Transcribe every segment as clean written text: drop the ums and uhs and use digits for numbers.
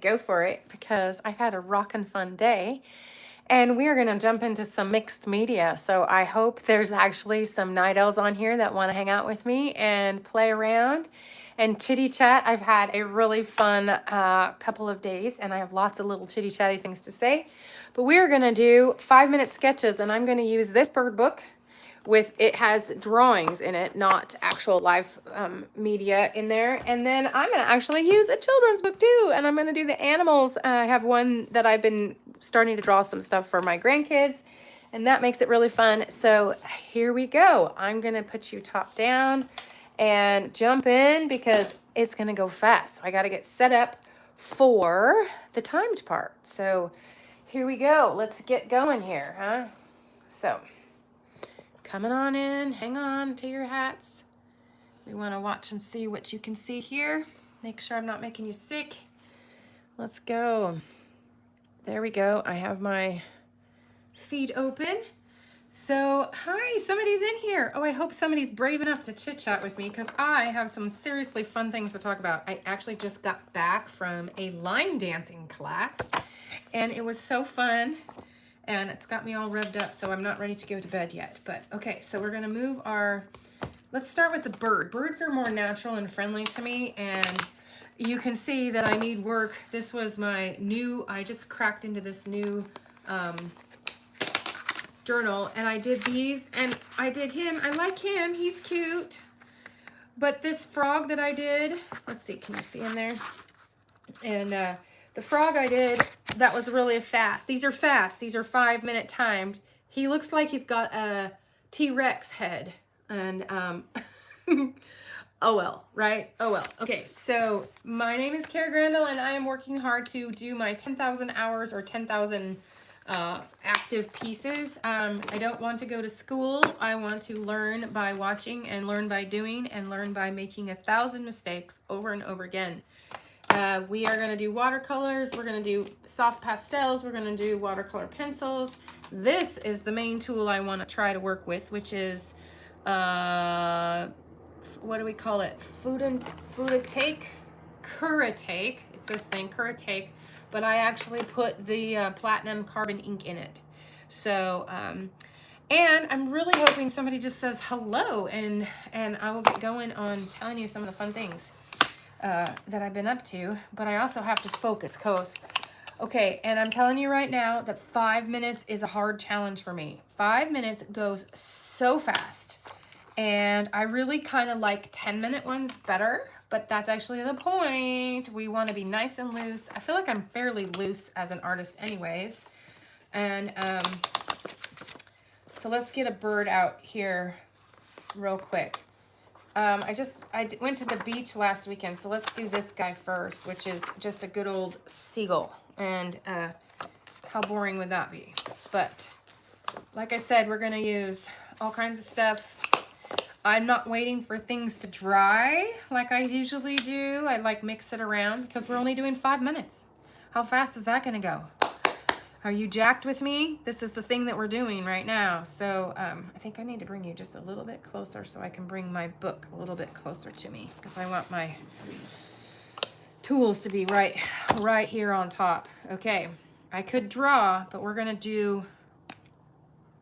go for it because I've had a rockin' fun day. And we are going to jump into some mixed media. So I hope there's actually some night owls on here that want to hang out with me and play around and chitty chat. I've had a really fun couple of days and I have lots of little chitty chatty things to say. But we are going to do 5-minute sketches and I'm going to use this bird book with it has drawings in it, not actual live media in there. And then I'm going to actually use a children's book too. And I'm going to do the animals. I have one that I've been starting to draw some stuff for my grandkids. And that makes it really fun. So here we go. I'm going to put you top down and jump in because it's going to go fast. So I got to get set up for the timed part. So here we go. Let's get going here, huh? So coming on in, hang on to your hats. We want to watch and see what you can see here. Make sure I'm not making you sick. Let's go. There we go. I have my feed open. So, hi, somebody's in here. Oh, I hope somebody's brave enough to chit chat with me because I have some seriously fun things to talk about. I actually just got back from a line dancing class and it was so fun. And it's got me all revved up, so I'm not ready to go to bed yet. But okay, so we're gonna move our, let's start with the bird. Birds are more natural and friendly to me, and you can see that I need work. This was my new, I just cracked into this new journal, and I did these, and I did him. I like him, he's cute. But this frog that I did, let's see, can you see him there? And the frog I did, that was really fast. These are fast. These are 5-minute timed. He looks like he's got a T-Rex head. And, oh well, right? Oh well. Okay, so my name is Kara Grandel, and I am working hard to do my 10,000 hours or 10,000 active pieces. I don't want to go to school. I want to learn by watching and learn by doing and learn by making 1,000 mistakes over and over again. We are going to do watercolors, we're going to do soft pastels, we're going to do watercolor pencils. This is the main tool I want to try to work with, which is, what do we call it? Futatake? Kuratake. It's this thing, Kuratake. But I actually put the platinum carbon ink in it. So, and I'm really hoping somebody just says hello, and I will get going on telling you some of the fun things that I've been up to, but I also have to focus, cause okay, and I'm telling you right now that 5 minutes is a hard challenge for me. 5 minutes goes so fast, and I really kind of like 10-minute ones better, but that's actually the point. We want to be nice and loose. I feel like I'm fairly loose as an artist anyways, and so let's get a bird out here real quick. I went to the beach last weekend, so let's do this guy first, which is just a good old seagull. And how boring would that be? But like I said, we're going to use all kinds of stuff. I'm not waiting for things to dry like I usually do. I like mix it around because we're only doing 5 minutes. How fast is that going to go? Are you jacked with me? This is the thing that we're doing right now. So I think I need to bring you just a little bit closer so I can bring my book a little bit closer to me because I want my tools to be right here on top. Okay, I could draw, but we're gonna do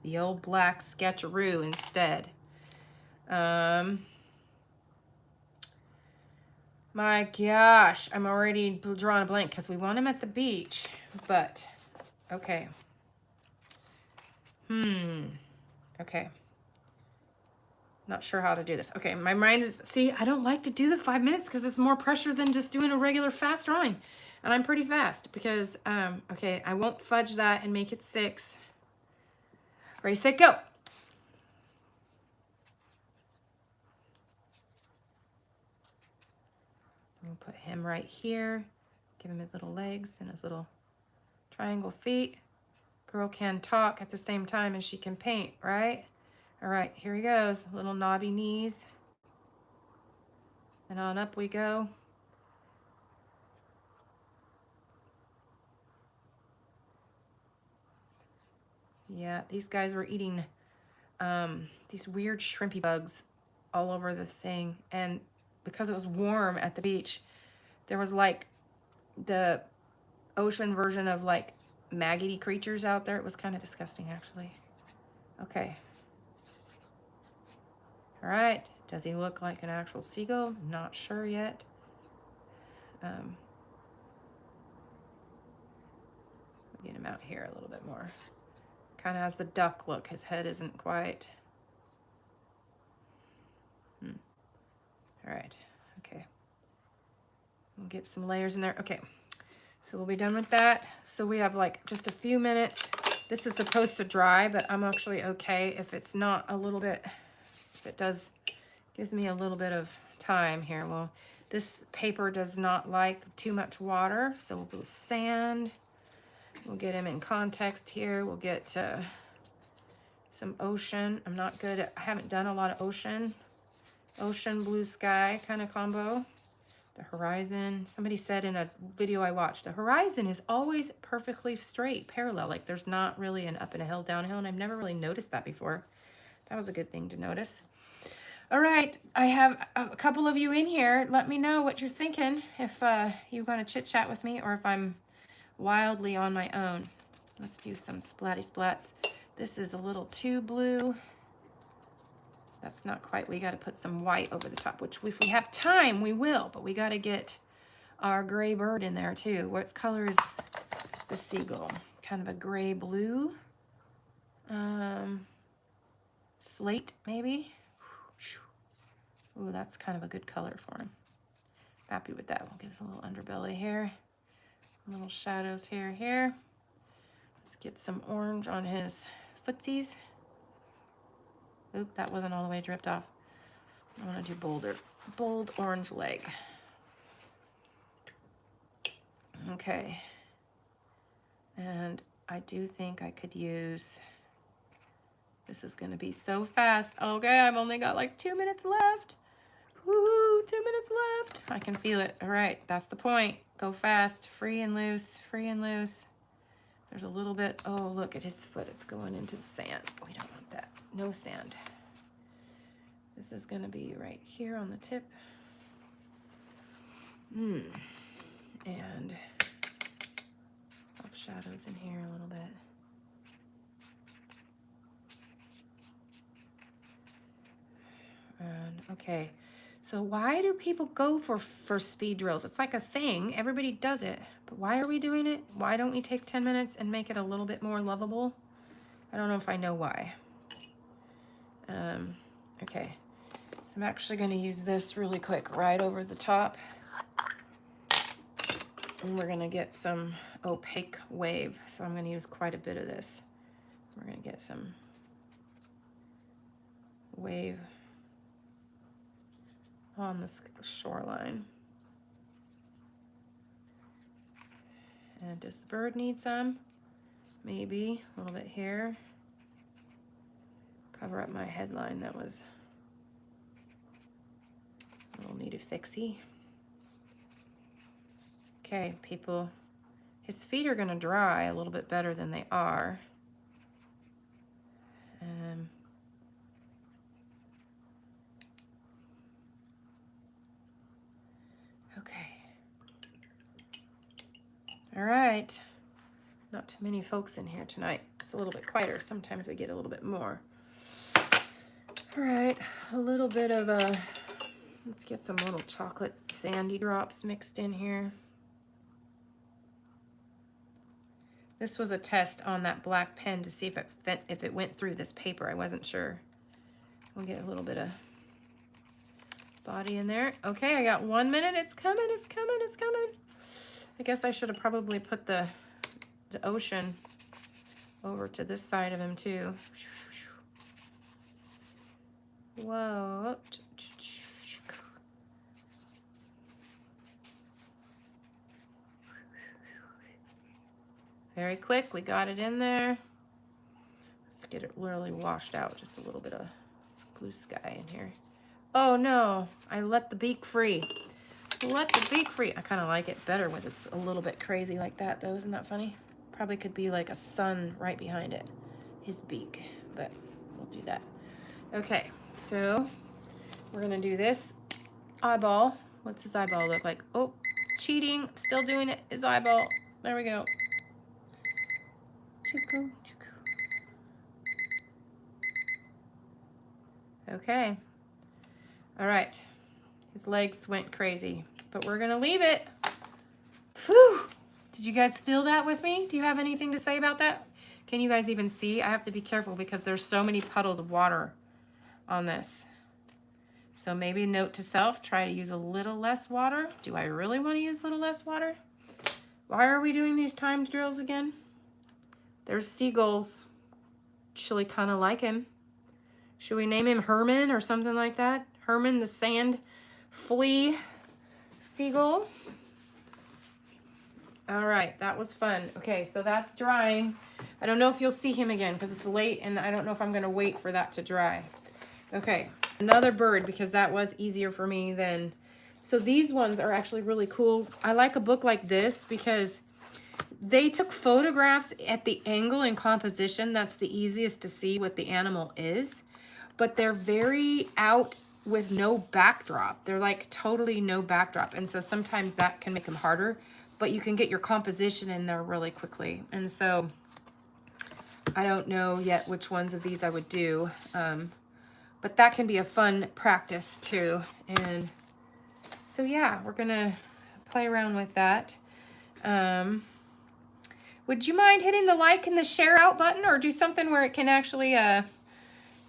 the old black sketcheroo instead. My gosh, I'm already drawing a blank because we want him at the beach, but okay. Okay. Not sure how to do this. Okay, my mind is, see, I don't like to do the 5 minutes because it's more pressure than just doing a regular fast drawing. And I'm pretty fast because, okay, I won't fudge that and make it 6. Ready, set, go. I'll put him right here. Give him his little legs and his little triangle feet. Girl can talk at the same time as she can paint, right? All right, here he goes. Little knobby knees. And on up we go. Yeah, these guys were eating these weird shrimpy bugs all over the thing. And because it was warm at the beach, there was like the ocean version of like maggoty creatures out there. It was kind of disgusting, actually. Okay. All right. Does he look like an actual seagull? Not sure yet. Get him out here a little bit more. Kind of has the duck look. His head isn't quite. All right. Okay. We'll get some layers in there. Okay. So we'll be done with that. So we have like just a few minutes. This is supposed to dry, but I'm actually okay if it's not a little bit, if it does, gives me a little bit of time here. Well, this paper does not like too much water, so we'll do sand. We'll get him in context here. We'll get some ocean. I'm not good at, I haven't done a lot of ocean, blue sky kind of combo. The horizon, somebody said in a video I watched, the horizon is always perfectly straight, parallel. Like there's not really an up and a hill, downhill, and I've never really noticed that before. That was a good thing to notice. All right, I have a couple of you in here. Let me know what you're thinking, if you want to chit chat with me or if I'm wildly on my own. Let's do some splatty splats. This is a little too blue. That's not quite, we got to put some white over the top, which if we have time, we will, but we got to get our gray bird in there too. What color is the seagull? Kind of a gray blue. Slate, maybe. Ooh, that's kind of a good color for him. Happy with that. We'll give us a little underbelly here. Little shadows here. Let's get some orange on his footsies. Oop, that wasn't all the way dripped off. I want to do bold orange leg. Okay. And I do think I could use, this is going to be so fast. Okay, I've only got like 2 minutes left. Woo, 2 minutes left. I can feel it. All right, that's the point. Go fast, free and loose, free and loose. There's a little bit, oh, look at his foot. It's going into the sand. We don't want that. No sand. This is going to be right here on the tip. And soft shadows in here a little bit. And okay, so why do people go for speed drills? It's like a thing. Everybody does it. But why are we doing it? Why don't we take 10 minutes and make it a little bit more lovable? I don't know if I know why. Okay, so I'm actually going to use this really quick right over the top. And we're going to get some opaque wave. So I'm going to use quite a bit of this. We're going to get some wave on the shoreline. And does the bird need some? Maybe a little bit here. Cover up my headline that was a little needed fixie. Okay, people, his feet are going to dry a little bit better than they are. Okay. All right. Not too many folks in here tonight. It's a little bit quieter. Sometimes we get a little bit more. All right, a little bit of let's get some little chocolate sandy drops mixed in here. This was a test on that black pen to see if it went through this paper. I wasn't sure. We'll get a little bit of body in there. Okay, I got 1 minute. It's coming, it's coming, it's coming. I guess I should have probably put the ocean over to this side of him too. Whoa. Very quick, we got it in there. Let's get it literally washed out. Just a little bit of blue sky in here. Oh no, I let the beak free. Let the beak free. I kind of like it better when it's a little bit crazy like that though. Isn't that funny? Probably could be like a sun right behind it. His beak, but we'll do that. Okay, so we're gonna do this eyeball. What's his eyeball look like? Oh, cheating, still doing it. His eyeball. there we go. Okay. All right. His legs went crazy, but we're gonna leave it. Whew. Did you guys feel that with me? Do you have anything to say about that? Can you guys even see? I have to be careful because there's so many puddles of water on this. So maybe note to self, try to use a little less water. Do I really want to use a little less water? Why are we doing these timed drills again? There's seagulls. Actually kind of like him. Should we name him Herman or something like that? Herman the sand flea seagull. All right, that was fun. Okay, so that's drying. I don't know if you'll see him again because it's late and I don't know if I'm gonna wait for that to dry. Okay, another bird because that was easier for me than, so these ones are actually really cool. I like a book like this because they took photographs at the angle and composition. That's the easiest to see what the animal is, but they're very out with no backdrop. They're like totally no backdrop. And so sometimes that can make them harder, but you can get your composition in there really quickly. And so I don't know yet which ones of these I would do. But that can be a fun practice too. And so yeah, we're gonna play around with that. Would you mind hitting the like and the share out button or do something where it can actually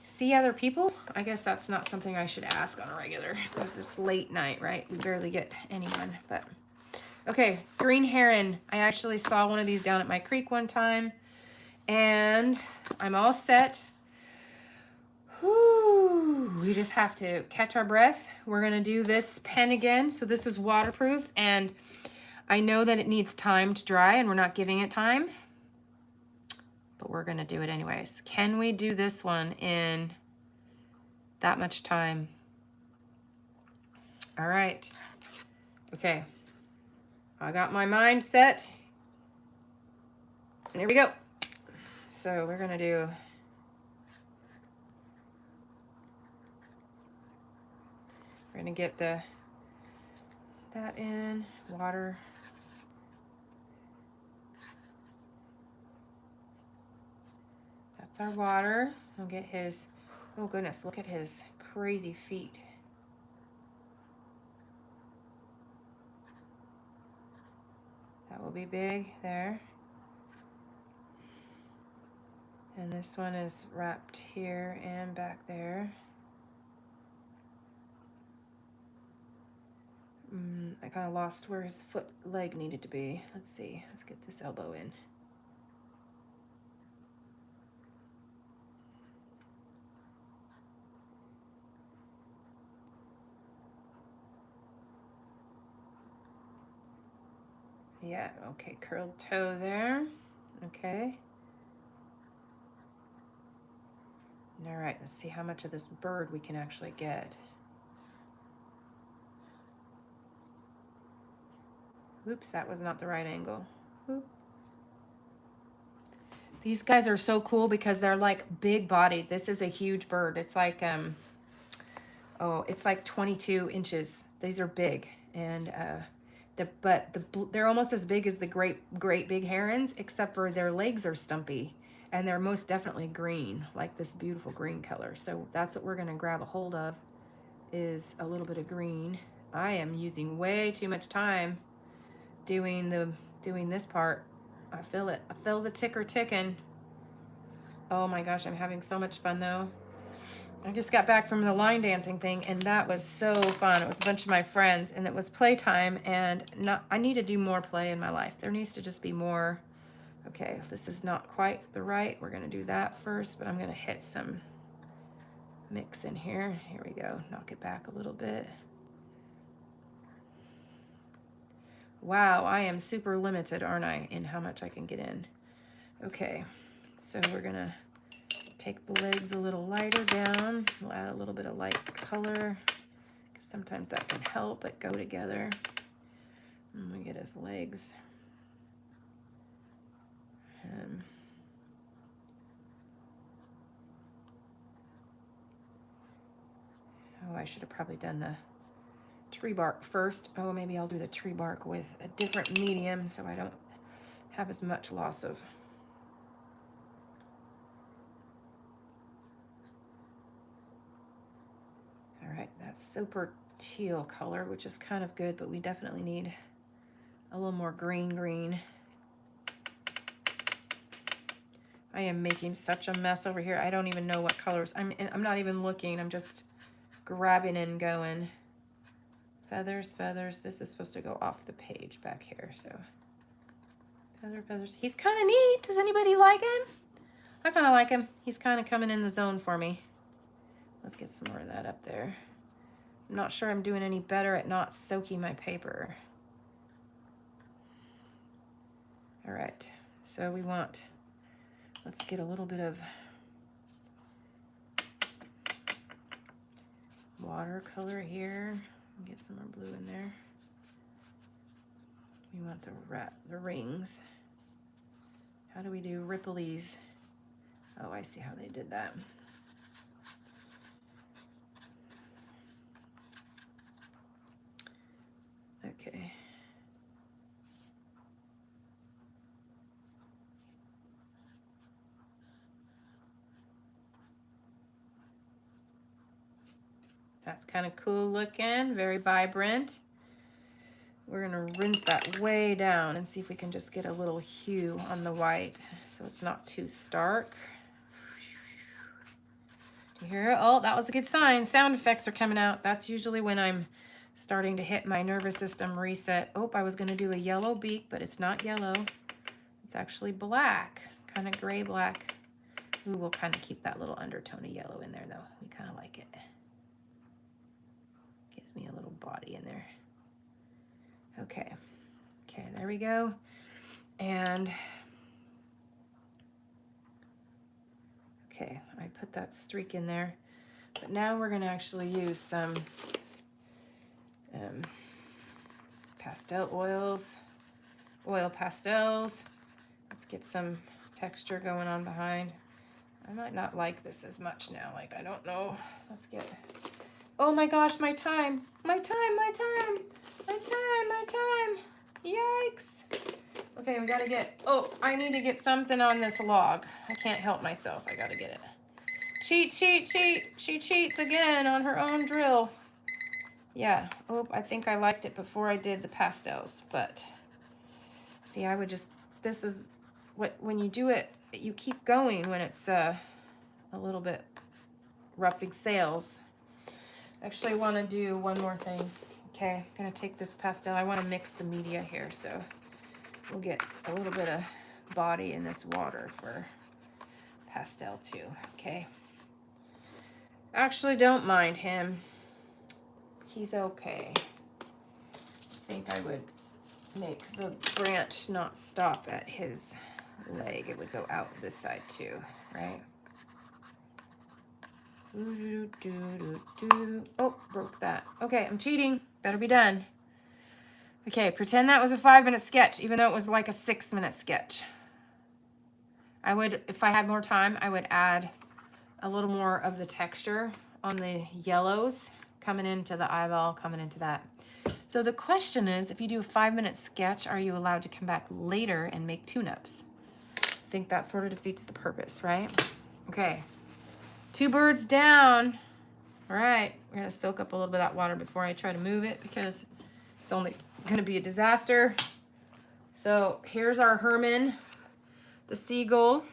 see other people? I guess that's not something I should ask on a regular because it's late night, right? We barely get anyone, but okay, green heron. I actually saw one of these down at my creek one time and I'm all set. Whew, we just have to catch our breath. We're gonna do this pen again. So this is waterproof and I know that it needs time to dry and we're not giving it time, but we're gonna do it anyways. Can we do this one in that much time? All right, okay. I got my mind set and here we go. So we're gonna do, we're gonna get that in, water. That's our water. We'll get his, oh goodness, look at his crazy feet. That will be big there. And this one is wrapped here and back there. I kind of lost where his leg needed to be. Let's see, let's get this elbow in. Yeah, okay, curled toe there. Okay. All right, let's see how much of this bird we can actually get. Oops, that was not the right angle. Oop. These guys are so cool because they're like big bodied. This is a huge bird. It's like, oh, it's like 22 inches. These are big. And, they're almost as big as the great big herons, except for their legs are stumpy. And they're most definitely green, like this beautiful green color. So that's what we're gonna grab a hold of, is a little bit of green. I am using way too much time doing this part. I feel it. I feel the ticker ticking. Oh my gosh, I'm having so much fun though. I just got back from the line dancing thing and that was so fun. It was a bunch of my friends and it was playtime and I need to do more play in my life. There needs to just be more. Okay, this is not quite the right. We're gonna do that first, but I'm gonna hit some mix in here. Here we go, knock it back a little bit. Wow, I am super limited, aren't I, in how much I can get in. Okay, so we're gonna take the legs a little lighter down. We'll add a little bit of light color, because sometimes that can help it go together. And we get his legs. Oh, I should have probably done the tree bark first. Oh, maybe I'll do the tree bark with a different medium so I don't have as much loss of. All right, that's super teal color, which is kind of good, but we definitely need a little more green. I am making such a mess over here. I don't even know what colors. I'm not even looking. I'm just grabbing and going. Feathers. This is supposed to go off the page back here. So feathers. He's kind of neat. Does anybody like him? I kind of like him. He's kind of coming in the zone for me. Let's get some more of that up there. I'm not sure I'm doing any better at not soaking my paper. All right. So we want. Let's get a little bit of watercolor here. Get some more blue in there. We want to wrap the rings. How do we do ripplies? Oh, I see how they did that. Okay. That's kind of cool looking, very vibrant. We're gonna rinse that way down and see if we can just get a little hue on the white so it's not too stark. Do you hear it? Oh, that was a good sign. Sound effects are coming out. That's usually when I'm starting to hit my nervous system reset. Oh, I was gonna do a yellow beak, but it's not yellow. It's actually black, kind of gray black. Ooh, we'll kind of keep that little undertone of yellow in there though. We kind of like it. Gives me a little body in there. Okay, there we go. And okay, I put that streak in there. But now we're gonna actually use some pastel oils, oil pastels. Let's get some texture going on behind. I might not like this as much now, like I don't know. Let's get, oh my gosh, my time. Yikes. Okay, we gotta get, oh, I need to get something on this log. I can't help myself, I gotta get it. Cheat. She cheats again on her own drill. Yeah, oh, I think I liked it before I did the pastels, but see, I would just, this is what, when you do it, you keep going when it's a little bit roughing sails. Actually, I want to do one more thing. Okay, I'm gonna take this pastel. I want to mix the media here, so we'll get a little bit of body in this water for pastel too. Okay. Actually, don't mind him. He's okay. I think I would make the branch not stop at his leg. It would go out this side too, right? Oh, broke that. Okay, I'm cheating. Better be done. Okay, pretend that was a 5-minute sketch, even though it was like a 6-minute sketch. I would, if I had more time, I would add a little more of the texture on the yellows coming into the eyeball, coming into that. So the question is, if you do a 5-minute sketch, are you allowed to come back later and make tune-ups? I think that sort of defeats the purpose, right? Okay, 2 birds down. All right, we're gonna soak up a little bit of that water before I try to move it because it's only gonna be a disaster. So here's our Herman, the seagull.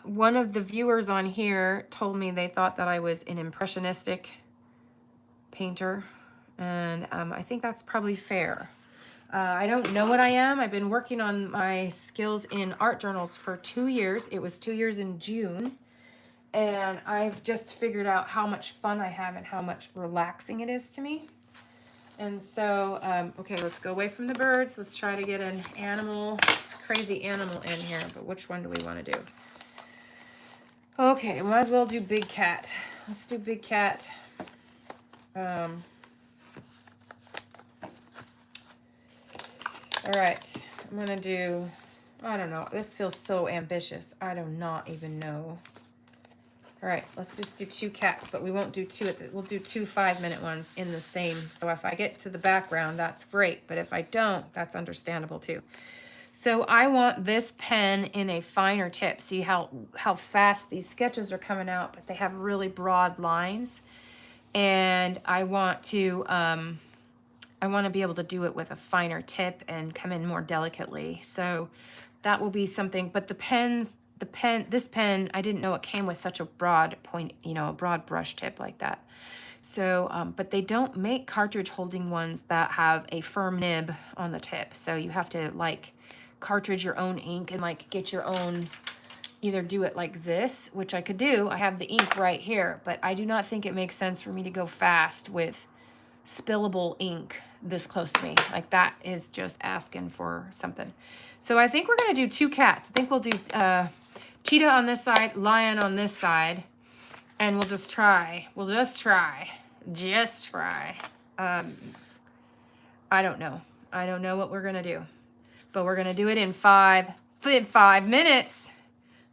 One of the viewers on here told me they thought that I was an impressionistic painter, and I think that's probably fair. I don't know what I am. I've been working on my skills in art journals for 2 years. It was 2 years in June, and I've just figured out how much fun I have and how much relaxing it is to me. And so, okay, let's go away from the birds. Let's try to get an animal, crazy animal in here, but which one do we want to do? Okay, might as well do big cat. Let's do big cat. All right, I'm gonna do, I don't know, this feels so ambitious. I do not even know All right, let's just do 2 cats, but we won't do 2 we'll do 2 5-minute ones in the same. So if I get to the background, that's great. But if I don't, that's understandable too. So I want this pen in a finer tip. See how fast these sketches are coming out, but they have really broad lines. And I want to be able to do it with a finer tip and come in more delicately. So that will be something, but this pen, I didn't know it came with such a broad point, you know, a broad brush tip like that. So, but they don't make cartridge holding ones that have a firm nib on the tip. So you have to like cartridge your own ink and like get your own, either do it like this, which I could do. I have the ink right here, but I do not think it makes sense for me to go fast with spillable ink this close to me. Like that is just asking for something. So I think we're gonna do 2 cats. I think we'll do cheetah on this side, lion on this side, and we'll just try. I don't know. I don't know what we're gonna do, but we're gonna do it in 5 minutes.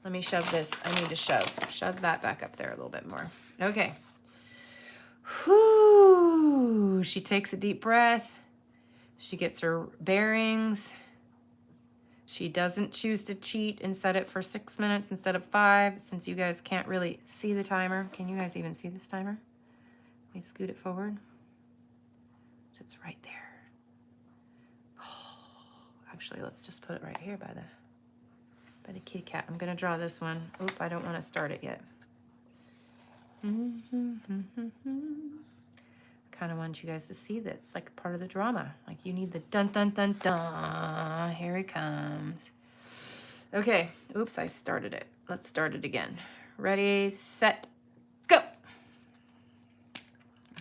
Let me shove this. I need to shove that back up there a little bit more. Okay. Whoo! She takes a deep breath. She gets her bearings. She doesn't choose to cheat and set it for 6 minutes instead of 5, since you guys can't really see the timer. Can you guys even see this timer? Let me scoot it forward. It's right there. Oh, actually, let's just put it right here by the kitty cat. I'm gonna draw this one. Oop, I don't want to start it yet. Kind of want you guys to see that it's like part of the drama. Like you need the dun dun dun dun. Here he comes. Okay. Oops, I started it. Let's start it again. Ready, set, go.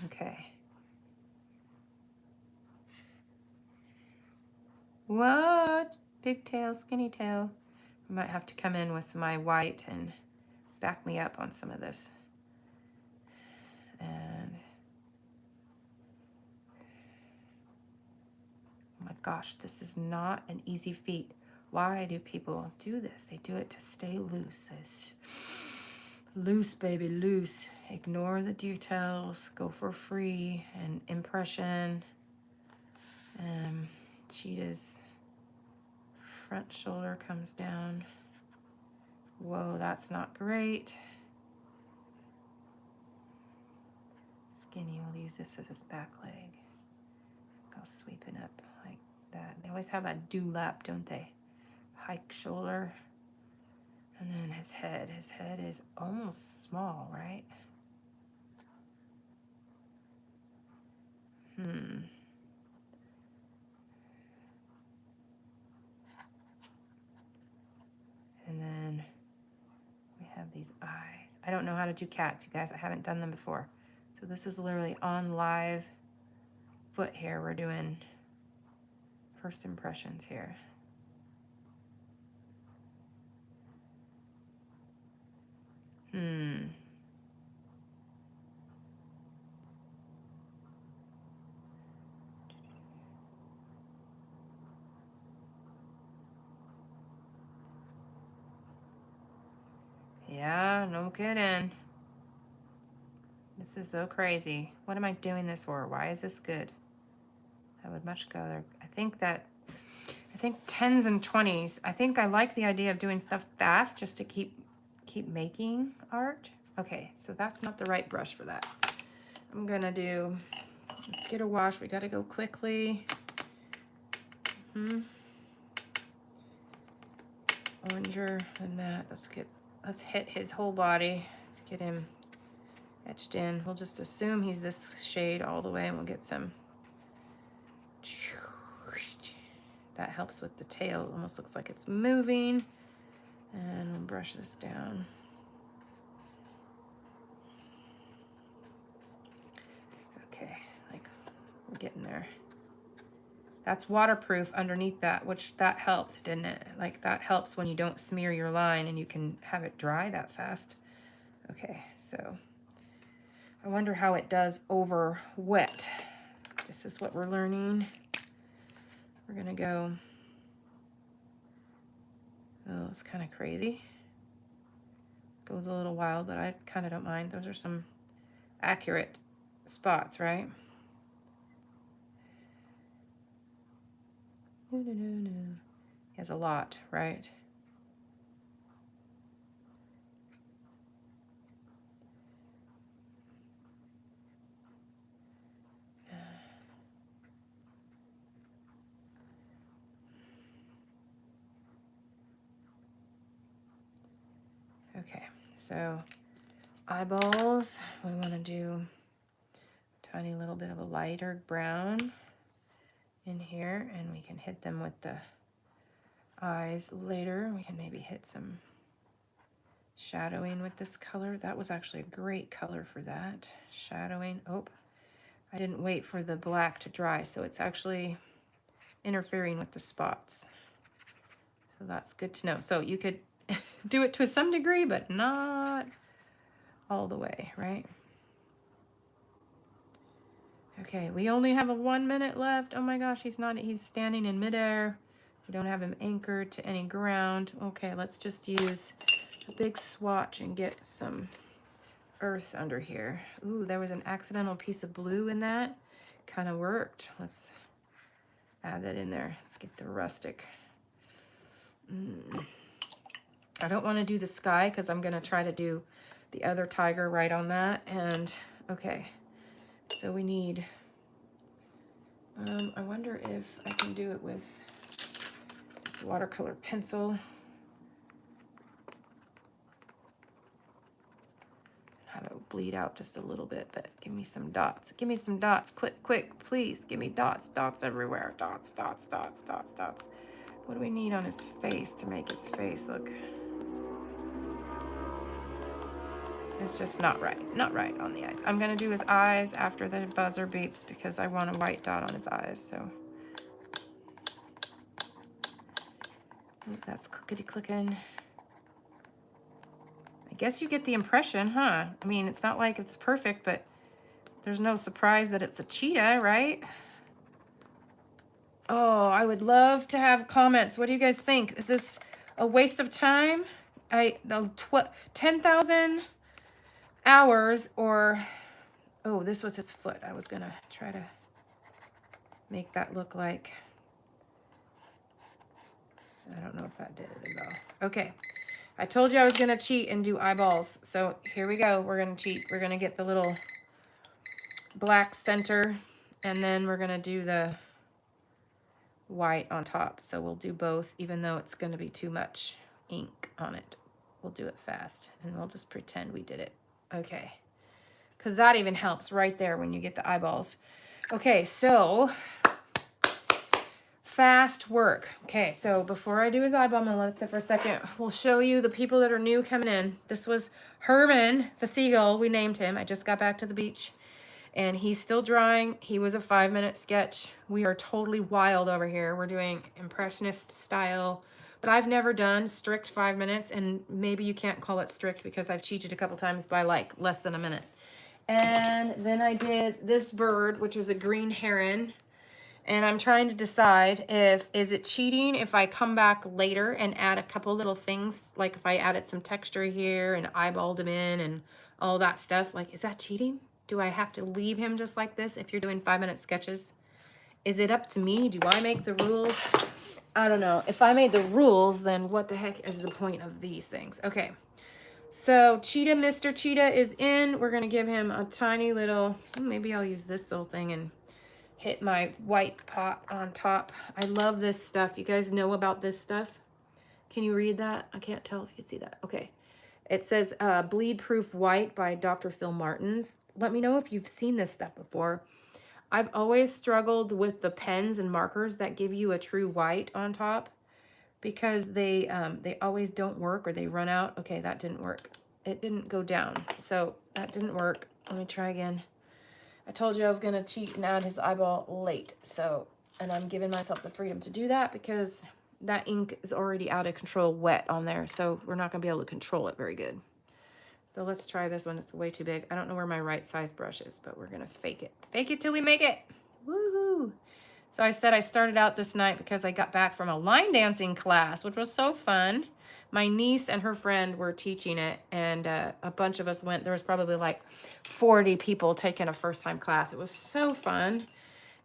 Okay. What? Big tail, skinny tail. I might have to come in with my white and back me up on some of this. And oh my gosh, this is not an easy feat. Why do people do this? They do it to stay loose. Loose, baby, loose. Ignore the details. Go for free and impression. Cheetah's front shoulder comes down. Whoa, that's not great. Skinny, we'll use this as his back leg. Go sweeping up like that. They always have a dewlap, don't they? Hike shoulder. And then his head. His head is almost small, right? And then we have these eyes. I don't know how to do cats, you guys. I haven't done them before. So this is literally on live foot here. We're doing first impressions here. Yeah, no kidding. This is so crazy. What am I doing this for? Why is this good? I would much go there. I think 10s and 20s. I think I like the idea of doing stuff fast just to keep making art. Okay, so that's not the right brush for that. I'm gonna do, let's get a wash. We gotta go quickly. Oranger than that. Let's hit his whole body. Let's get him etched in. We'll just assume he's this shade all the way and we'll get some. That helps with the tail. It almost looks like it's moving. And we'll brush this down. Okay, like we're getting there. That's waterproof underneath that, which that helped, didn't it? Like that helps when you don't smear your line and you can have it dry that fast. Okay, so I wonder how it does over wet. This is what we're learning. We're gonna go, oh, it's kind of crazy. Goes a little wild, but I kind of don't mind. Those are some accurate spots, right? No, no, no, no. He has a lot, right? Okay, so eyeballs, we want to do a tiny little bit of a lighter brown in here, and we can hit them with the eyes later. We can maybe hit some shadowing with this color. That was actually a great color for that. Shadowing. Oh, I didn't wait for the black to dry, so it's actually interfering with the spots. So that's good to know. So you could do it to some degree, but not all the way, right? Okay, we only have a 1 minute left. Oh my gosh, he's standing in midair. We don't have him anchored to any ground. Okay, let's just use a big swatch and get some earth under here. Ooh, there was an accidental piece of blue in that. Kind of worked. Let's add that in there. Let's get the rustic. I don't want to do the sky because I'm going to try to do the other tiger right on that. And okay, so we need, I wonder if I can do it with this watercolor pencil. Have it bleed out just a little bit, but give me some dots. Give me some dots, quick, quick, please. Give me dots, dots everywhere. Dots, dots, dots, dots, dots. What do we need on his face to make his face look? It's just not right on the eyes. I'm gonna do his eyes after the buzzer beeps because I want a white dot on his eyes, so. That's clickety clicking. I guess you get the impression, huh? I mean, it's not like it's perfect, but there's no surprise that it's a cheetah, right? Oh, I would love to have comments. What do you guys think? Is this a waste of time? 10,000 hours or, oh, this was his foot. I was gonna try to make that look like, I don't know if that did it though. Okay, I told you I was gonna cheat and do eyeballs. So here we go, we're gonna cheat. We're gonna get the little black center and then we're gonna do the white on top. So we'll do both, even though it's gonna be too much ink on it. We'll do it fast and we'll just pretend we did it. Okay, because that even helps right there when you get the eyeballs. Okay, so fast work. Okay, so before I do his eyeball, I'm gonna let it sit for a second. We'll show you the people that are new coming in. This was Herman, the seagull, we named him. I just got back to the beach and he's still drawing. He was a 5-minute sketch. We are totally wild over here. We're doing impressionist style, but I've never done strict 5 minutes, and maybe you can't call it strict because I've cheated a couple times by like less than a minute. And then I did this bird, which was a green heron. And I'm trying to decide is it cheating if I come back later and add a couple little things, like if I added some texture here and eyeballed him in and all that stuff, like, is that cheating? Do I have to leave him just like this if you're doing 5-minute sketches? Is it up to me? Do I make the rules? I don't know. If I made the rules, then what the heck is the point of these things? Okay. So Cheetah, Mr. Cheetah is in. We're going to give him a tiny little, maybe I'll use this little thing and hit my white pot on top. I love this stuff. You guys know about this stuff? Can you read that? I can't tell if you can see that. Okay. It says Bleed Proof White by Dr. Phil Martins. Let me know if you've seen this stuff before. I've always struggled with the pens and markers that give you a true white on top because they always don't work or they run out. Okay, that didn't work. It didn't go down, so that didn't work. Let me try again. I told you I was gonna cheat and add his eyeball late, so, and I'm giving myself the freedom to do that because that ink is already out of control wet on there, so we're not gonna be able to control it very good. So let's try this one. It's way too big. I don't know where my right size brush is, but we're gonna fake it. Fake it till we make it. Woohoo! So I said I started out this night because I got back from a line dancing class, which was so fun. My niece and her friend were teaching it, and a bunch of us went. There was probably like 40 people taking a first-time class. It was so fun.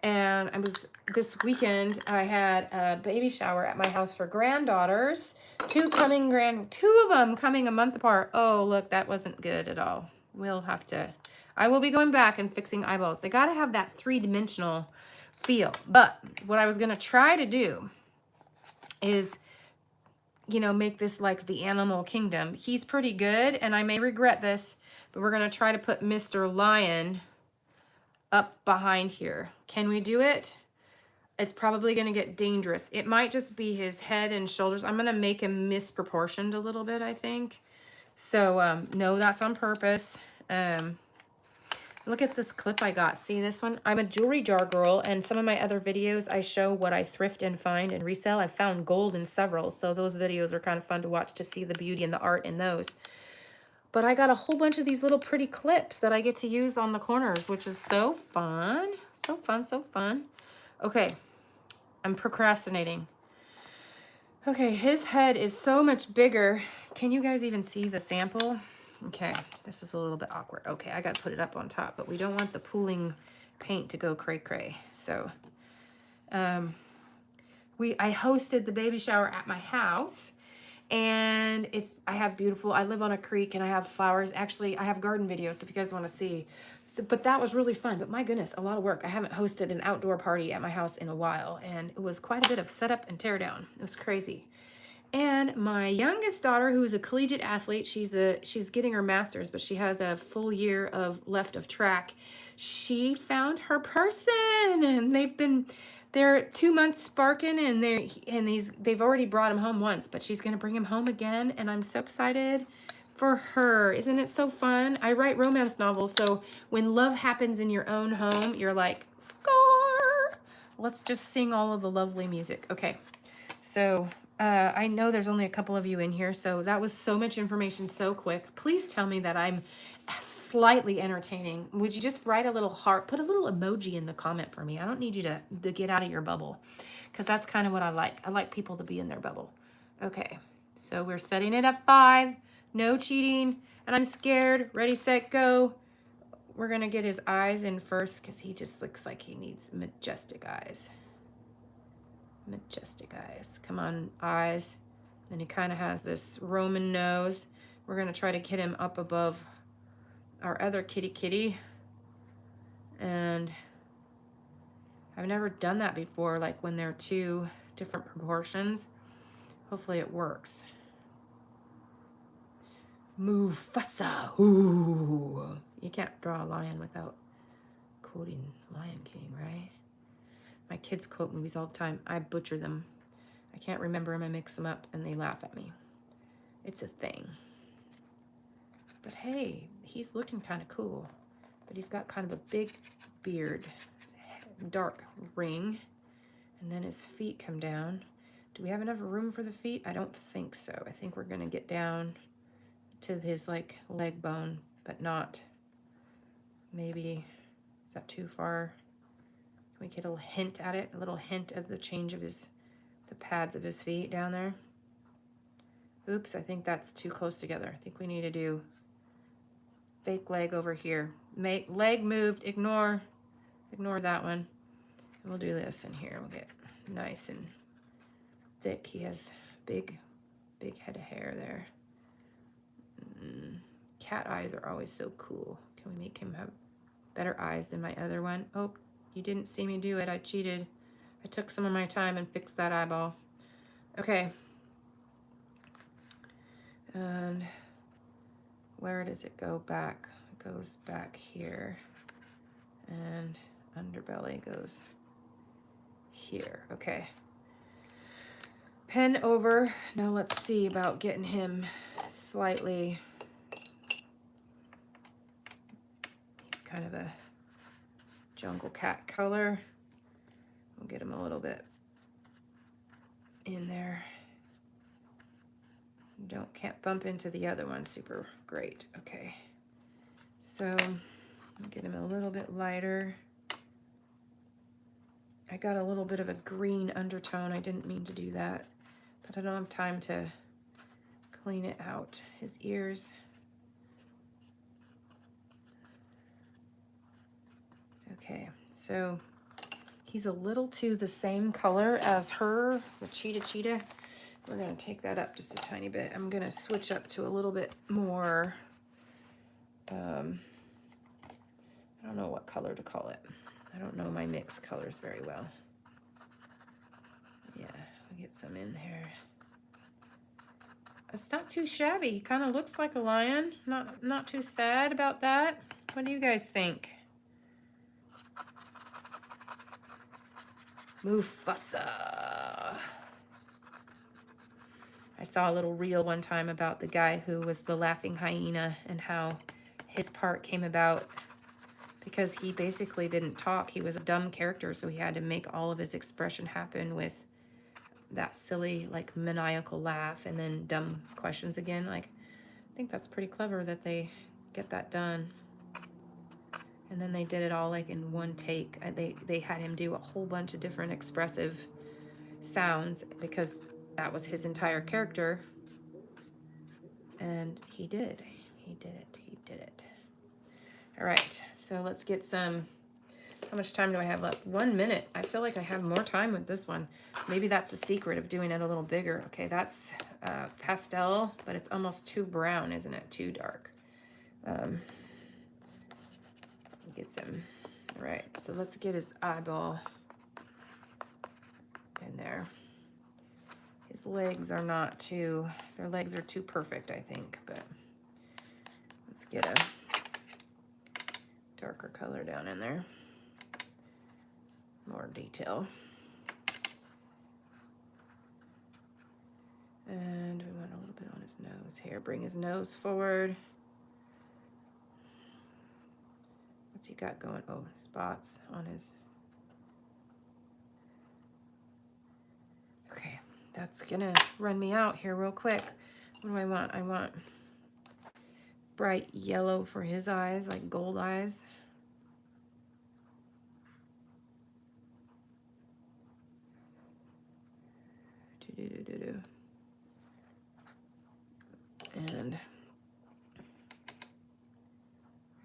And I was, this weekend, I had a baby shower at my house for granddaughters. Two of them coming a month apart. Oh, look, that wasn't good at all. We'll have to, I will be going back and fixing eyeballs. They got to have that three-dimensional feel. But what I was going to try to do is, you know, make this like the animal kingdom. He's pretty good, and I may regret this, but we're going to try to put Mr. Lion up behind here. Can we do it? It's probably going to get dangerous. It might just be his head and shoulders. I'm going to make him misproportioned a little bit, I think. So, no, that's on purpose. Look at this clip I got. See this one? I'm a jewelry jar girl, and some of my other videos, I show what I thrift and find and resell. I've found gold in several, so those videos are kind of fun to watch to see the beauty and the art in those. But I got a whole bunch of these little pretty clips that I get to use on the corners, which is so fun. So fun, so fun. Okay, I'm procrastinating. Okay, his head is so much bigger. Can you guys even see the sample? Okay, this is a little bit awkward. Okay, I got to put it up on top, but we don't want the pooling paint to go cray-cray. So, I hosted the baby shower at my house, and I live on a creek, and I have flowers. Actually, I have garden videos if you guys want to see. So, but that was really fun. But my goodness, a lot of work. I haven't hosted an outdoor party at my house in a while, and it was quite a bit of setup and tear down. It was crazy. And my youngest daughter, who is a collegiate athlete, she's getting her master's, but she has a full year left of track. She found her person, and they're 2 months sparking, and they've already brought him home once, but she's gonna bring him home again, and I'm so excited for her. Isn't it so fun? I write romance novels, so when love happens in your own home, you're like, score! Let's just sing all of the lovely music. Okay, so I know there's only a couple of you in here, so that was so much information so quick. Please tell me that I'm slightly entertaining. Would you just write a little heart, put a little emoji in the comment for me? I don't need you to get out of your bubble, because that's kind of what I like. I like people to be in their bubble. Okay, so we're setting it up 5. No cheating, and I'm scared. Ready, set, go. We're gonna get his eyes in first, because he just looks like he needs majestic eyes. Majestic eyes. Come on, eyes. And he kind of has this Roman nose. We're going to try to get him up above our other kitty. And I've never done that before, like when they're 2 different proportions. Hopefully it works. Mufasa. Ooh. You can't draw a lion without quoting Lion King, right? My kids quote movies all the time. I butcher them. I can't remember them. I mix them up, and they laugh at me. It's a thing. But hey, he's looking kind of cool. But he's got kind of a big beard, dark ring, and then his feet come down. Do we have enough room for the feet? I don't think so. I think we're going to get down to his like leg bone, but not. Maybe, is that too far? Can we get a little hint at it? A little hint of the change of the pads of his feet down there. Oops, I think that's too close together. I think we need to do fake leg over here. Make leg moved, ignore that one. And we'll do this in here. We'll get nice and thick. He has big head of hair there. Cat eyes are always so cool. Can we make him have better eyes than my other one? Oh, you didn't see me do it. I cheated. I took some of my time and fixed that eyeball. Okay. And where does it go back? It goes back here. And underbelly goes here. Okay. Pen over. Now let's see about getting him slightly. He's kind of a jungle cat color. We'll get him a little bit in there. Can't bump into the other one super great. Okay, so I'll get him a little bit lighter. I got a little bit of a green undertone. I didn't mean to do that, but I don't have time to clean it out. His ears. Okay, so he's a little too the same color as her, the cheetah. We're gonna take that up just a tiny bit. I'm gonna switch up to a little bit more, I don't know what color to call it. I don't know my mixed colors very well. Yeah, we'll get some in there. It's not too shabby. He kind of looks like a lion. Not too sad about that. What do you guys think? Mufasa. I saw a little reel one time about the guy who was the laughing hyena and how his part came about because he basically didn't talk. He was a dumb character, so he had to make all of his expression happen with that silly, like, maniacal laugh and then dumb questions again. Like, I think that's pretty clever that they get that done. And then they did it all, like, in one take. They had him do a whole bunch of different expressive sounds because that was his entire character. And he did it. He did it. All right, so let's get some. How much time do I have left? 1 minute. I feel like I have more time with this one. Maybe that's the secret of doing it a little bigger. Okay, that's pastel, but it's almost too brown, isn't it? Too dark. Get some. All right, so let's get his eyeball in there. His legs are not too, their legs are too perfect, I think, but let's get a darker color down in there. More detail. And we want a little bit on his nose here. Bring his nose forward. What's he got going? Oh, spots on his. Okay, that's gonna run me out here real quick. What do I want? I want bright yellow for his eyes, like gold eyes. And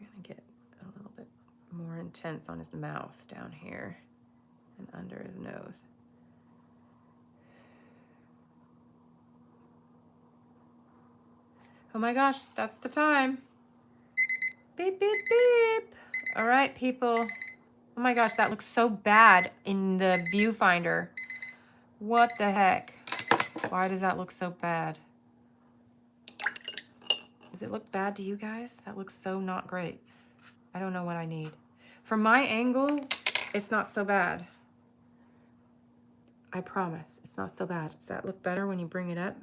we're gonna get a little bit more intense on his mouth down here and under his nose. Oh my gosh, that's the time. Beep, beep, beep. All right, people. Oh my gosh, that looks so bad in the viewfinder. What the heck? Why does that look so bad? Does it look bad to you guys? That looks so not great. I don't know what I need. From my angle, it's not so bad. I promise, it's not so bad. Does that look better when you bring it up?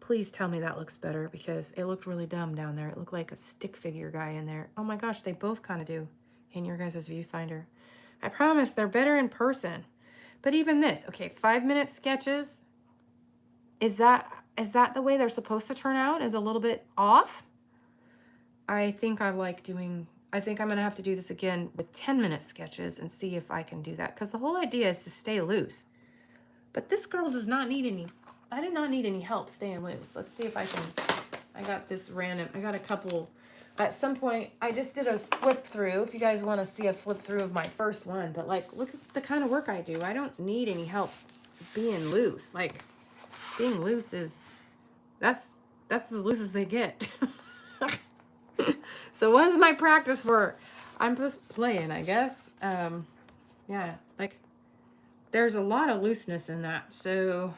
Please tell me that looks better because it looked really dumb down there. It looked like a stick figure guy in there. Oh my gosh, they both kind of do in your guys' viewfinder. I promise they're better in person. But even this, okay, 5-minute sketches. Is that the way they're supposed to turn out? Is a little bit off? I think I'm gonna have to do this again with 10-minute sketches and see if I can do that. Because the whole idea is to stay loose. But this girl does not need any, I do not need any help staying loose. Let's see if I can, I got a couple, at some point, I just did a flip through, if you guys want to see a flip through of my first one, but like, look at the kind of work I do. I don't need any help being loose. Like, being loose is, that's as loose as they get. So what is my practice for? I'm just playing, I guess. Yeah, like, there's a lot of looseness in that, so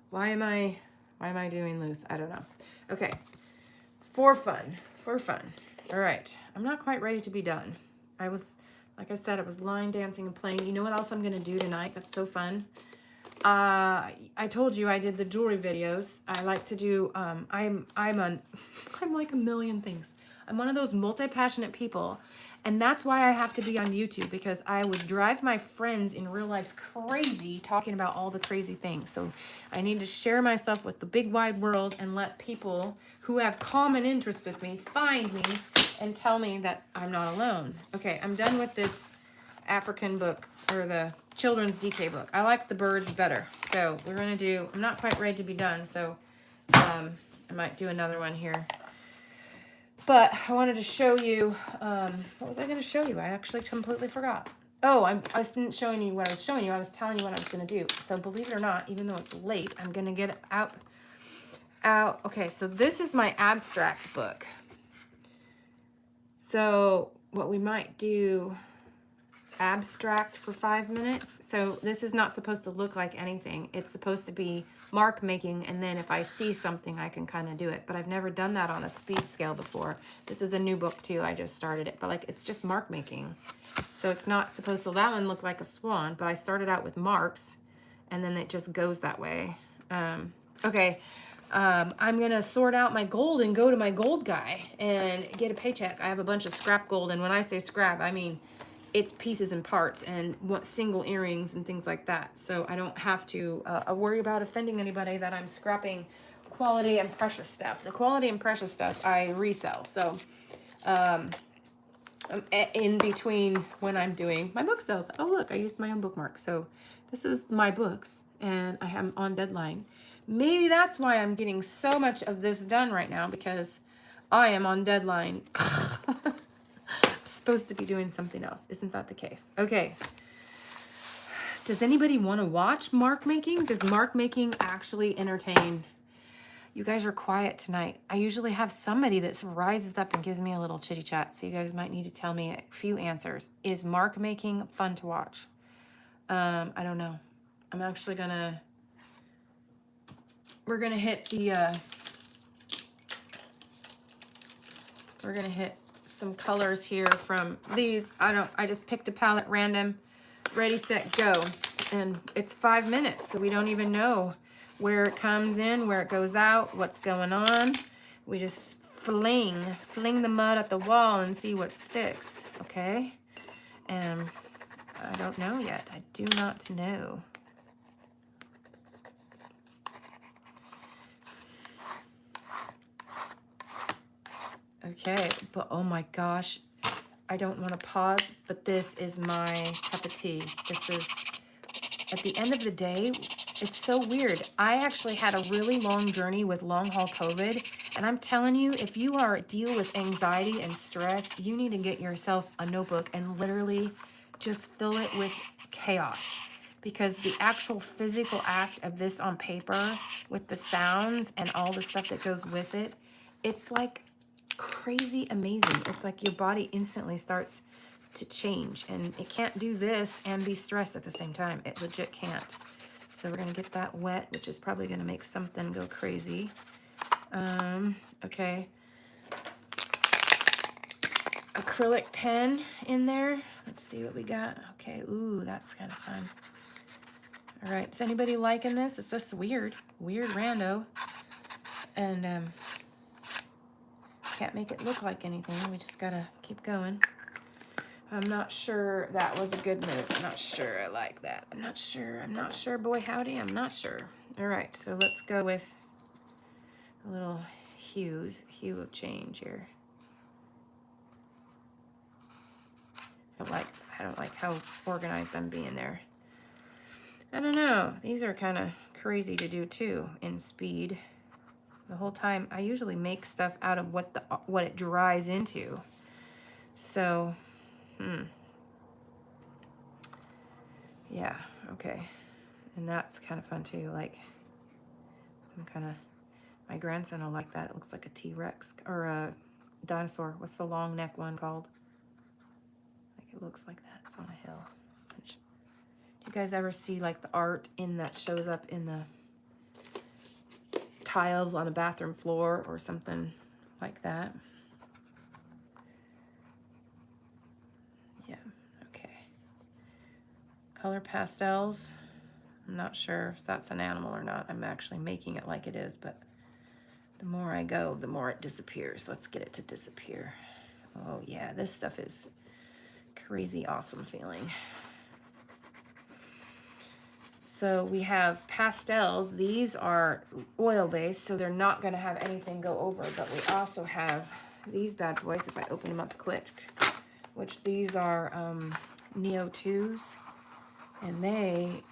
why am I doing loose? I don't know. Okay, for fun. All right, I'm not quite ready to be done. Like I said, I was line dancing and playing. You know what else I'm gonna do tonight? That's so fun. I told you I did the jewelry videos. I like to do, I'm like a million things. I'm one of those multi-passionate people. And that's why I have to be on YouTube, because I would drive my friends in real life crazy talking about all the crazy things. So I need to share myself with the big wide world and let people who have common interests with me find me and tell me that I'm not alone. Okay, I'm done with this African book, or the children's DK book. I like the birds better. So we're gonna do, I'm not quite ready to be done. So I might do another one here. But I wanted to show you, what was I going to show you? I actually completely forgot. Oh, I wasn't showing you what I was showing you. I was telling you what I was going to do. So believe it or not, even though it's late, I'm going to get it out. Okay, so this is my abstract book. So what we might do, abstract for 5 minutes. So this is not supposed to look like anything. It's supposed to be mark making, and then if I see something, I can kind of do it. But I've never done that on a speed scale before. This is a new book too. I just started it, but like it's just mark making. So it's not supposed to, that one looked like a swan, but I started out with marks and then it just goes that way. Okay. I'm going to sort out my gold and go to my gold guy and get a paycheck. I have a bunch of scrap gold. And when I say scrap, I mean, it's pieces and parts and what single earrings and things like that. So I don't have to worry about offending anybody that I'm scrapping quality and precious stuff. The quality and precious stuff I resell. So in between when I'm doing my book sales. Oh, look, I used my own bookmark. So this is my books and I am on deadline. Maybe that's why I'm getting so much of this done right now, because I am on deadline. I'm supposed to be doing something else. Isn't that the case? Okay. Does anybody want to watch mark making? Does mark making actually entertain? You guys are quiet tonight. I usually have somebody that rises up and gives me a little chitty chat. So you guys might need to tell me a few answers. Is mark making fun to watch? I don't know. I'm actually we're gonna hit the, we're gonna hit some colors here from these. I just picked a palette random, ready, set, go. And it's 5 minutes, so we don't even know where it comes in, where it goes out, what's going on. We just fling the mud at the wall and see what sticks, okay? And I don't know yet. I do not know. Okay, but oh my gosh, I don't want to pause, but this is my cup of tea. This is, at the end of the day, it's so weird. I actually had a really long journey with long haul COVID, and I'm telling you, if you are deal with anxiety and stress, you need to get yourself a notebook and literally just fill it with chaos, because the actual physical act of this on paper with the sounds and all the stuff that goes with it, it's like crazy amazing. It's like your body instantly starts to change, and it can't do this and be stressed at the same time. It legit can't. So we're gonna get that wet, which is probably gonna make something go crazy. Okay. Acrylic pen in there. Let's see what we got. Okay, ooh, that's kind of fun. All right, is anybody liking this? It's just weird rando. And can't make it look like anything. We just gotta keep going. I'm not sure that was a good move. I'm not sure I like that. I'm not sure, boy howdy, I'm not sure. All right, so let's go with a little hue of change here. I don't like how organized I'm being there. I don't know. These are kind of crazy to do too in speed. The whole time I usually make stuff out of what it dries into. So, yeah, okay. And that's kind of fun too. Like, my grandson will like that. It looks like a T-Rex or a dinosaur. What's the long neck one called? Like, it looks like that. It's on a hill. Do you guys ever see like the art that shows up in the tiles on a bathroom floor or something like that? Yeah, okay. Color pastels. I'm not sure if that's an animal or not. I'm actually making it like it is, but the more I go, the more it disappears. Let's get it to disappear. Oh yeah, this stuff is crazy awesome feeling. So we have pastels. These are oil-based, so they're not going to have anything go over. But we also have these bad boys, if I open them up quick, which these are Neo 2s. And they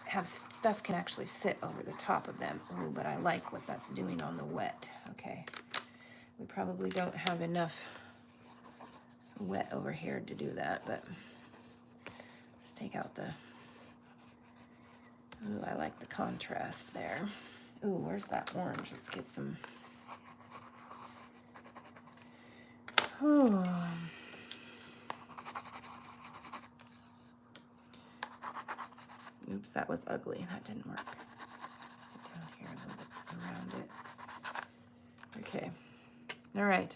have stuff can actually sit over the top of them. Ooh, but I like what that's doing on the wet. Okay. We probably don't have enough wet over here to do that, but let's take out the, ooh, I like the contrast there. Ooh, where's that orange? Let's get some, ooh. Oops, that was ugly. That didn't work. Get down here a little bit around it. Okay. All right.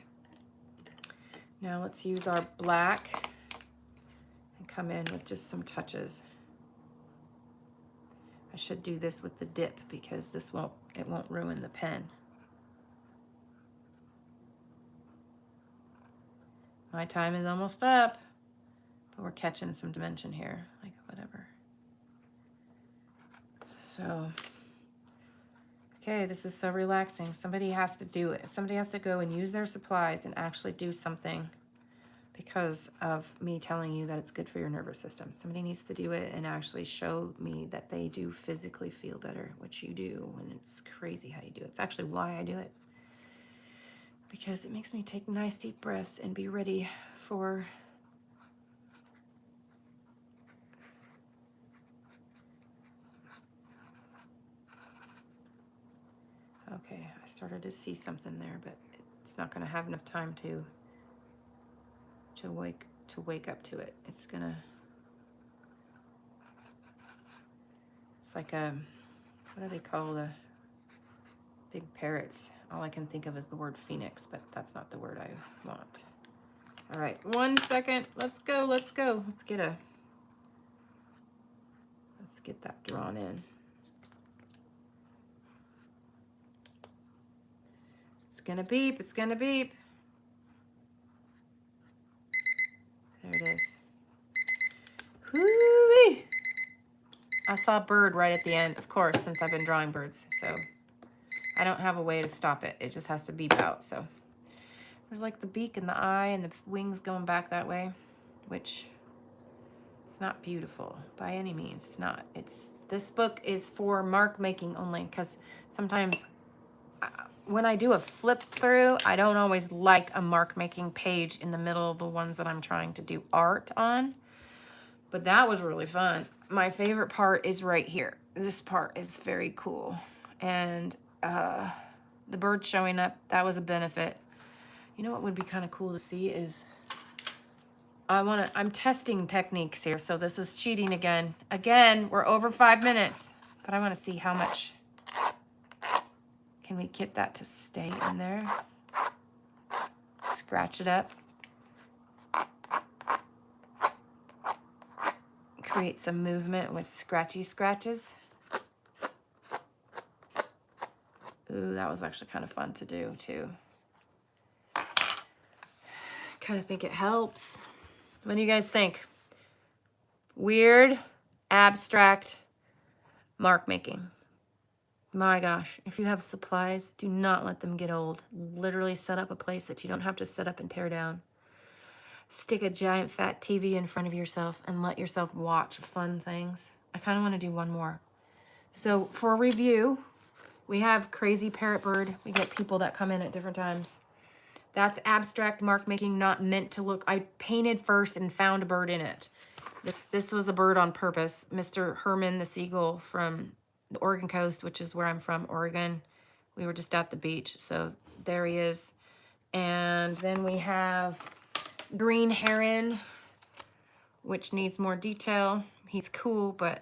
Now let's use our black and come in with just some touches. I should do this with the dip because this won't ruin the pen. My time is almost up, but we're catching some dimension here, like whatever. So, okay, this is so relaxing. Somebody has to do it. Somebody has to go and use their supplies and actually do something because of me telling you that it's good for your nervous system. Somebody needs to do it and actually show me that they do physically feel better, which you do, and it's crazy how you do it. It's actually why I do it, because it makes me take nice deep breaths and be ready for okay, I started to see something there, but it's not going to have enough time to wake up to it. It's like a, what do they call the big parrots? All I can think of is the word phoenix, but that's not the word I want. All right, 1 second. Let's go. Let's get that drawn in. It's gonna beep. It's gonna beep. There it is. Whoo-wee. I saw a bird right at the end, of course, since I've been drawing birds. So I don't have a way to stop it. It just has to beep out. So there's like the beak and the eye and the wings going back that way, which it's not beautiful by any means. It's not. This book is for mark making only, because sometimes when I do a flip through, I don't always like a mark making page in the middle of the ones that I'm trying to do art on. But that was really fun. My favorite part is right here. This part is very cool. And the bird showing up, that was a benefit. You know what would be kind of cool to see is, I'm testing techniques here, so this is cheating again. Again, we're over 5 minutes, but I want to see how much. Can we get that to stay in there? Scratch it up. Create some movement with scratchy scratches. Ooh, that was actually kind of fun to do too. Kind of think it helps. What do you guys think? Weird, abstract mark making. My gosh, if you have supplies, do not let them get old. Literally set up a place that you don't have to set up and tear down. Stick a giant fat TV in front of yourself and let yourself watch fun things. I kind of want to do one more. So for review, we have Crazy Parrot Bird. We get people that come in at different times. That's abstract mark making, not meant to look. I painted first and found a bird in it. This was a bird on purpose. Mr. Herman the seagull from the Oregon coast, which is where I'm from, Oregon. We were just at the beach, so there he is. And then we have Green Heron, which needs more detail. He's cool, but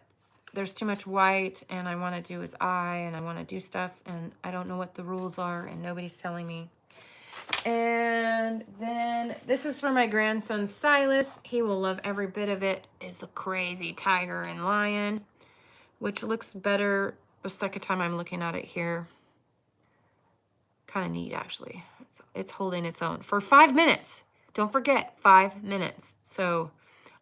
there's too much white, and I want to do his eye, and I want to do stuff, and I don't know what the rules are, and nobody's telling me. And then this is for my grandson Silas. He will love every bit of it. Is the crazy tiger and lion, which looks better the second time I'm looking at it here. Kind of neat, actually. It's holding its own for 5 minutes. Don't forget, 5 minutes. So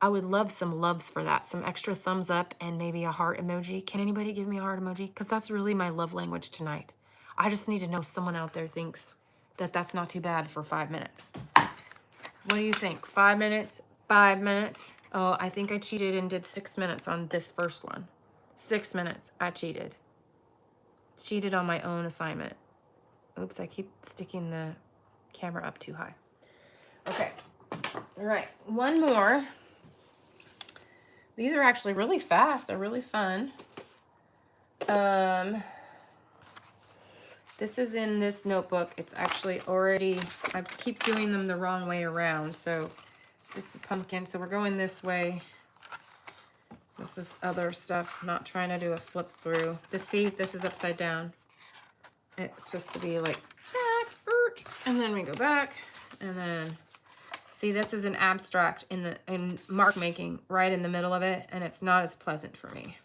I would love some loves for that. Some extra thumbs up and maybe a heart emoji. Can anybody give me a heart emoji? Because that's really my love language tonight. I just need to know someone out there thinks that that's not too bad for 5 minutes. What do you think? 5 minutes? 5 minutes? Oh, I think I cheated and did 6 minutes on this first one. 6 minutes. I cheated. Cheated on my own assignment. Oops, I keep sticking the camera up too high. Okay. All right. One more. These are actually really fast. They're really fun. This is in this notebook. It's actually already, I keep doing them the wrong way around. So this is pumpkin. So we're going this way. This is other stuff. Not trying to do a flip through. This is upside down. It's supposed to be like that, and then we go back, and then see, this is an abstract in mark making right in the middle of it, and it's not as pleasant for me.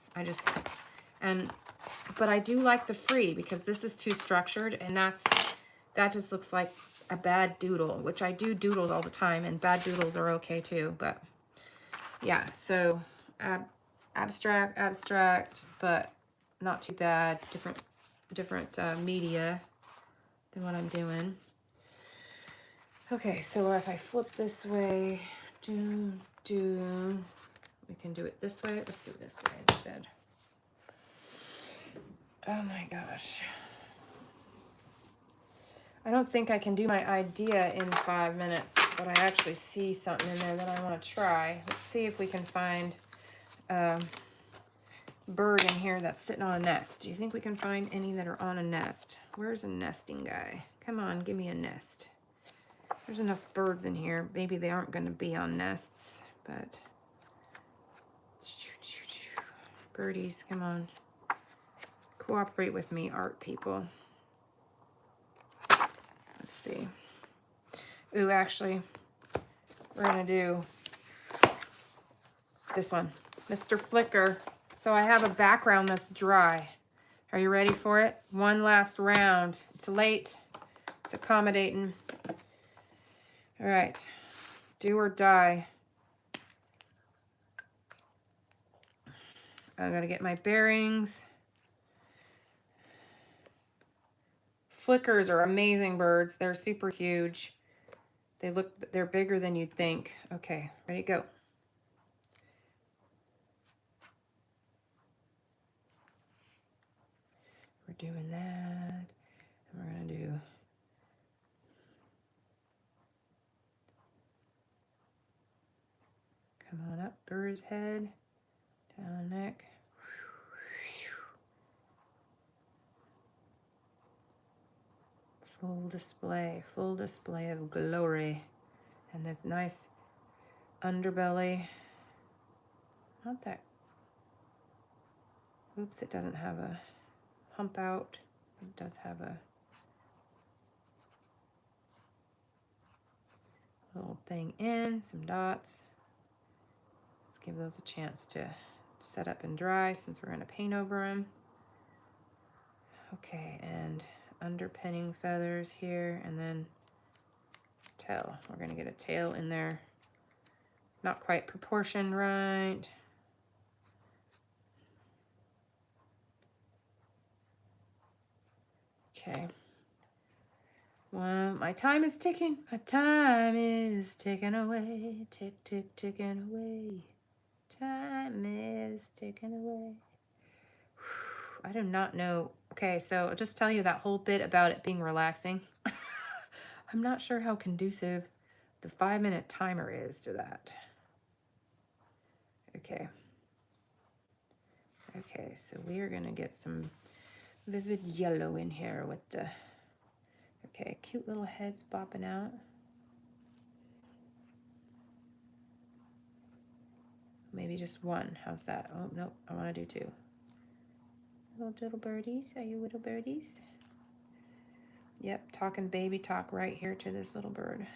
But I do like the free because this is too structured, and that just looks like a bad doodle, which I do doodles all the time, and bad doodles are okay too. But yeah, so abstract, but not too bad. Different media than what I'm doing. Okay, so if I flip this way, we can do it this way. Let's do it this way instead. Oh my gosh. I don't think I can do my idea in 5 minutes, but I actually see something in there that I want to try. Let's see if we can find a bird in here that's sitting on a nest. Do you think we can find any that are on a nest? Where's a nesting guy? Come on, give me a nest. There's enough birds in here. Maybe they aren't going to be on nests, but birdies, come on. Cooperate with me, art people. Let's see. Ooh, actually, we're going to do this one, Mr. Flicker. So I have a background that's dry. Are you ready for it? One last round. It's late. It's accommodating. All right, do or die. I gotta get my bearings. Flickers are amazing birds. They're super huge. They're bigger than you'd think. Okay, ready, go. We're doing that. And we're gonna do come on up, bird's head, down neck. Full display of glory. And this nice underbelly. Not that, oops, it doesn't have a hump out. It does have a little thing in, some dots. Let's give those a chance to set up and dry since we're going to paint over them. Okay, and underpinning feathers here, and then tail. We're going to get a tail in there. Not quite proportioned right. Okay. Well, my time is ticking. My time is ticking away. Tick, tick, ticking away. Time is ticking away. I do not know. Okay, so I'll just tell you that whole bit about it being relaxing. I'm not sure how conducive the 5-minute timer is to that. Okay. Okay, so we are going to get some vivid yellow in here with the, okay, cute little heads bopping out. Maybe just one. How's that? Oh, nope, I want to do two. Little birdies. Are you little birdies? Yep, talking baby talk right here to this little bird.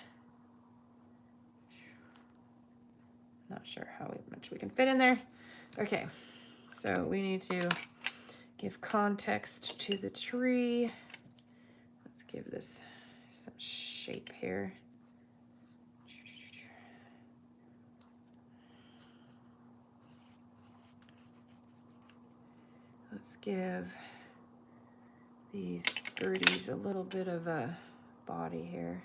Not sure how much we can fit in there. Okay, so we need to give context to the tree. Let's give this some shape here. Let's give these birdies a little bit of a body here.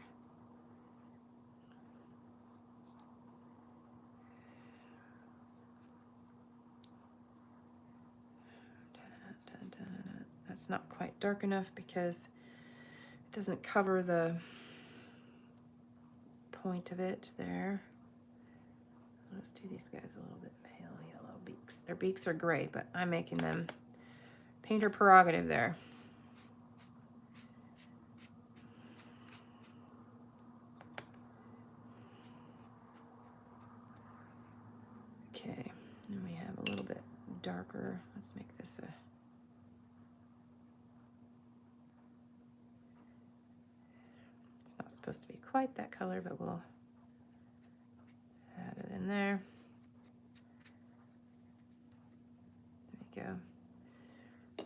That's not quite dark enough because it doesn't cover the point of it there. Let's do these guys a little bit pale yellow beaks. Their beaks are gray, but I'm making them painter prerogative there. Okay, and we have a little bit darker. Let's make this a... It's not supposed to be quite that color, but we'll add it in there. There we go.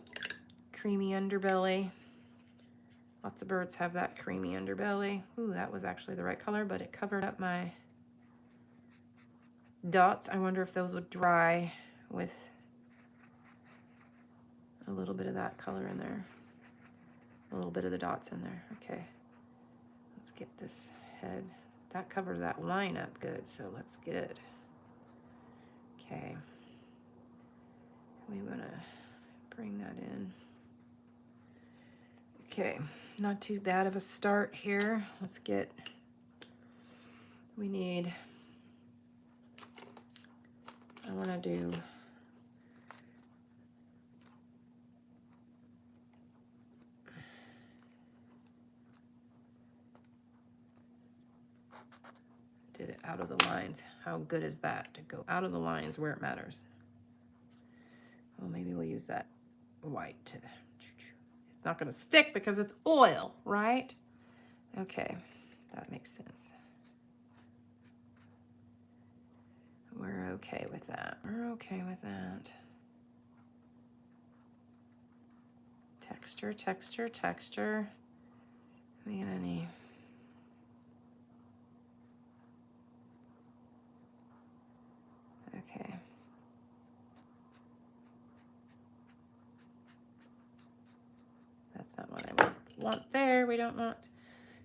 Creamy underbelly. Lots of birds have that creamy underbelly. Ooh, that was actually the right color, but it covered up my dots. I wonder if those would dry with a little bit of that color in there. A little bit of the dots in there. Okay. Let's get this head. That covers that line up good, so that's good. Okay. We want to bring that in. Okay, not too bad of a start here. Let's get, we need, I want to do did it out of the lines. How good is that to go out of the lines where it matters? Well, maybe we'll use that white to, it's not going to stick because it's oil, right? Okay, that makes sense. We're okay with that. We're okay with that. Texture, texture, texture. We get any? Okay. That's not what I want there. We don't want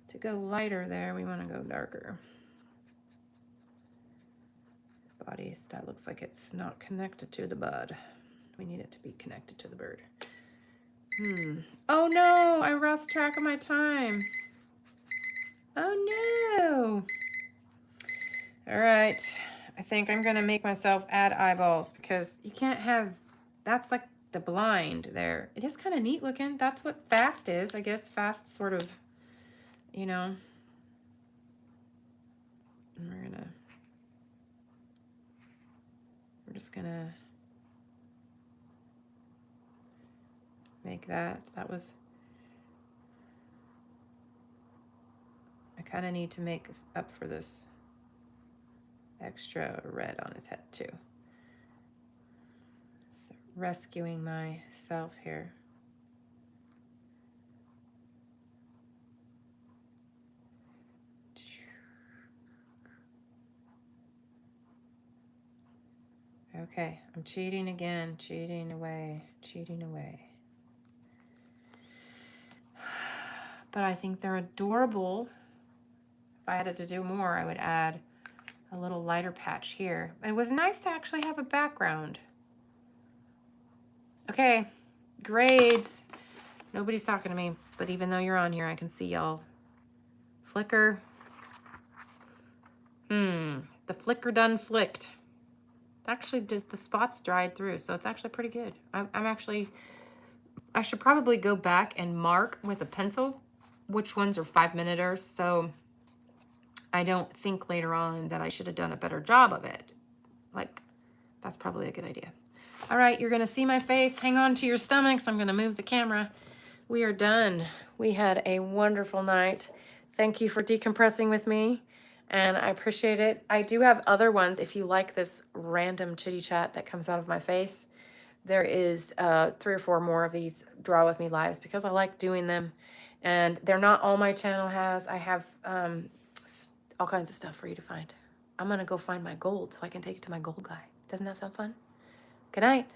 to go lighter there. We want to go darker. Body, that looks like it's not connected to the bud. We need it to be connected to the bird. Oh no, I lost track of my time. Oh no. All right, I think I'm gonna make myself add eyeballs because you can't have, that's like the blind there. It is kind of neat looking. That's what fast is. I guess fast sort of, you know. And we're just gonna make that. That was, I kind of need to make up for this extra red on his head too. So rescuing myself here. Okay, I'm cheating again, cheating away, cheating away. But I think they're adorable. If I had to do more, I would add a little lighter patch here. It was nice to actually have a background. Okay, grades. Nobody's talking to me, but even though you're on here, I can see y'all. Flicker. The flicker done flicked. Actually, just the spots dried through, so it's actually pretty good. I should probably go back and mark with a pencil which ones are 5-minuters, so I don't think later on that I should have done a better job of it. Like, that's probably a good idea. All right, you're gonna see my face. Hang on to your stomachs. I'm gonna move the camera. We are done. We had a wonderful night. Thank you for decompressing with me, and I appreciate it. I do have other ones if you like this random chitty chat that comes out of my face. There is 3 or 4 more of these Draw With Me lives because I like doing them, and they're not all my channel has. I have all kinds of stuff for you to find. I'm gonna go find my gold so I can take it to my gold guy. Doesn't that sound fun? Good night.